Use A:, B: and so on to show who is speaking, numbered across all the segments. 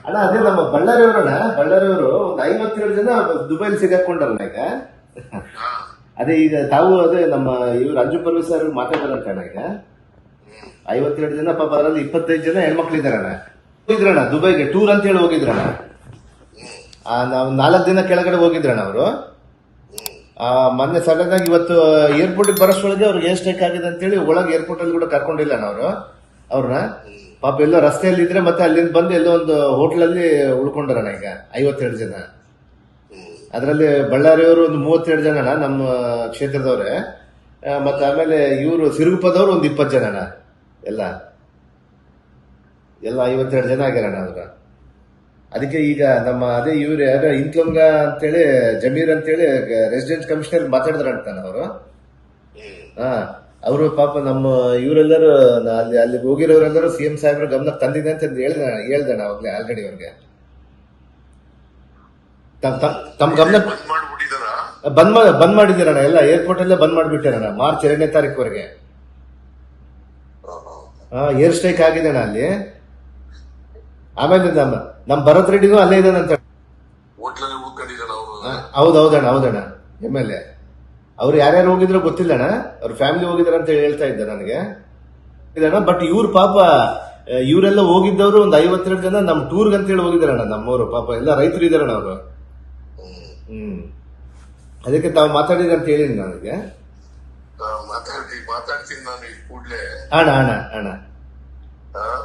A: ಅಣ್ಣ ಅದೇ ನಮ್ಮ ಬಳ್ಳಾರಿಯವರು ಒಂದು 57 ಜನ ದುಬೈಲಿ ಸಿಗಾಕೊಂಡಲ್ಲ ಈಗ. ಅದೇ ಈಗ ತಾವು ಅದೇ ನಮ್ಮ ಇವ್ರು ಅಂಜು ಪರ್ವಿ ಸರ್ ಮಾತಾಡ್ತಾರಂತ ಅಣ್ಣ. ಈಗ 57 ಜನ ಪಾಪ, ಅದರಲ್ಲಿ 25 ಜನ ಹೆಣ್ಮಕ್ಳು ಇದಾರಣ್ಣ. ಹೋಗಿದ್ರಣ್ಣ ದುಬೈಗೆ ಟೂರ್ ಅಂತ ಹೇಳಿ ಹೋಗಿದ್ರಣ್ಣ. ನಾವು 4 ದಿನ ಕೆಳಗಡೆ ಹೋಗಿದ್ರಣ್ಣ ಅವರು. ಮೊನ್ನೆ ಸಡನ್ ಆಗಿ ಇವತ್ತು ಏರ್ಪೋರ್ಟ್ ಬರೋಷ್ಟೊಳಗೆ ಅವ್ರಿಗೆ ಏನ್ ಸ್ಟ್ರೈಕ್ ಆಗಿದೆ ಅಂತೇಳಿ ಒಳಗೆ ಏರ್ಪೋರ್ಟ್ ಅಲ್ಲಿ ಕೂಡ ಕರ್ಕೊಂಡಿಲ್ಲ ಅವರು ಅವ್ರನ್ನ. ಪಾಪ ಎಲ್ಲೋ ರಸ್ತೆಯಲ್ಲಿ ಇದ್ರೆ ಮತ್ತೆ ಅಲ್ಲಿಂದ ಬಂದು ಎಲ್ಲೋ ಒಂದು ಹೋಟ್ಲಲ್ಲಿ ಉಳ್ಕೊಂಡಾರಣ ಈಗ 57 ಜನ. ಅದರಲ್ಲಿ ಬಳ್ಳಾರಿಯವರು ಒಂದು 37 ಜನ ನಮ್ಮ ಕ್ಷೇತ್ರದವ್ರೆ. ಮತ್ತೆ ಆಮೇಲೆ ಇವರು ಸಿರುಗುಪ್ಪದವ್ರು ಒಂದು 20 ಜನ ಎಲ್ಲ 52 ಜನ ಆಗ್ಯಾರಣ್ಣ ಅವ್ರ. ಅದಕ್ಕೆ ಈಗ ನಮ್ಮ ಅದೇ ಇವ್ರು ಯಾರು ಇಂತ್ಲಂಗ ಅಂತೇಳಿ ಜಮೀರ್ ಅಂತೇಳಿ ರೆಸಿಡೆಂಟ್ ಕಮಿಷನರ್ ಮಾತಾಡಿದ್ರಂತಾನ ಅವರು. ಅವರು ಪಾಪ ನಮ್ಮ ಇವರೆಲ್ಲರೂ ಅಲ್ಲಿ ಹೋಗಿರೋರೆಲ್ಲರೂ CM ಸಾಹೇಬ್ರ ಗಮನಕ್ಕೆ ತಂದಿದೆ ಅಂತ ಹೇಳ್ದಣ್ಣ ಅವಾಗ್ಲೇ ಆಲ್ರೆಡಿ ಅವ್ರಿಗೆ. ತಮ್ಮ ಗಮನ ಬಂದ್ ಮಾಡಿದ್ದೀರಣ್ಣ, ಎಲ್ಲ ಏರ್ಪೋರ್ಟ್ ಅಲ್ಲೇ ಬಂದ್ ಮಾಡಿಬಿಟ್ಟಿರಣ್ಣ ಮಾರ್ಚ್ 2ನೇ ತಾರೀಕುವರೆಗೆ. ಏರ್ ಸ್ಟ್ರೈಕ್ ಆಗಿದೆ ಅಣ್ಣ ಅಲ್ಲಿ. ಆಮೇಲೆ ನಮ್ ಭರತ್ ರೆಡ್ಡಿನೂ ಅಲ್ಲೇ ಇದ್ದಾನಂತ. ಹೌದಣ್ಣ MLA ಅವ್ರು ಯಾರ್ಯಾರು ಹೋಗಿದ್ರು ಗೊತ್ತಿಲ್ಲಣ್ಣ, ಅವ್ರ ಫ್ಯಾಮಿಲಿ ಹೋಗಿದಾರ ಅಂತ ಹೇಳ್ತಾ ಇದ್ದ ನನಗೆ ಇದಣ್ಣ. ಬಟ್ ಇವ್ರು ಪಾಪ ಇವರೆಲ್ಲ ಹೋಗಿದ್ದವರು ಒಂದು 52 ಜನ ನಮ್ ಟೂರ್ಗ್ ಅಂತೇಳಿ ಹೋಗಿದಾರಣ್ಣ. ನಮ್ಮವರು ಪಾಪ ಎಲ್ಲ ರೈತರು ಇದಾರಣ್ಣ ಅವರು. ಅದಕ್ಕೆ ತಾವು ಮಾತಾಡಿದ ಅಂತ ಹೇಳಿ ನನಗೆ.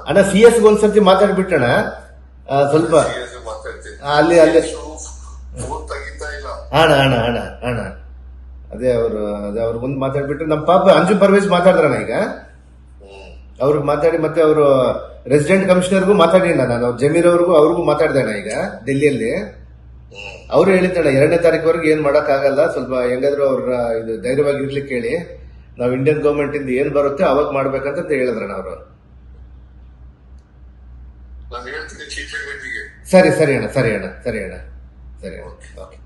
A: ಅಣ್ಣ CS ಒಂದ್ಸರ್ತಿ ಮಾತಾಡ್ಬಿಟ್ಟಣ ಸ್ವಲ್ಪ ಅಲ್ಲಿ ಅದೇ ಅವ್ರ ಮುಂದೆ ಮಾತಾಡ್ಬಿಟ್ರೆ ನಮ್ಮ ಪಾಪ ಅಂಜು ಪರ್ವೇಜ್ ಮಾತಾಡಿದ್ರಣ ಈಗ. ಅವ್ರಿಗೆ ಮಾತಾಡಿ ಮತ್ತೆ ಅವರು ರೆಸಿಡೆಂಟ್ ಕಮಿಷನರ್ಗೂ ಮಾತಾಡಿ ನಾನು ಜಮೀರ್ ಅವ್ರಿಗೂ ಮಾತಾಡ್ದೆ ಈಗ ಡೆಲ್ಲಿಯಲ್ಲಿ. ಅವ್ರು ಹೇಳಿದ್ದಣ್ಣ 2ನೇ ತಾರೀಕುವರೆಗೆ ಏನ್ ಮಾಡಕ್ ಆಗಲ್ಲ, ಸ್ವಲ್ಪ ಹೆಂಗಾದ್ರು ಅವ್ರ ಇದು ಧೈರ್ಯವಾಗಿ ಇರ್ಲಿಕ್ಕೆ ಹೇಳಿ, ನಾವು ಇಂಡಿಯನ್ ಗವರ್ಮೆಂಟ್ ಇಂದ ಏನ್ ಬರುತ್ತೆ ಅವಾಗ ಮಾಡ್ಬೇಕಂತ ಹೇಳಿದ್ರಣ್ಣ ಅವರು. ಸರಿ ಅಣ್ಣ ಓಕೆ.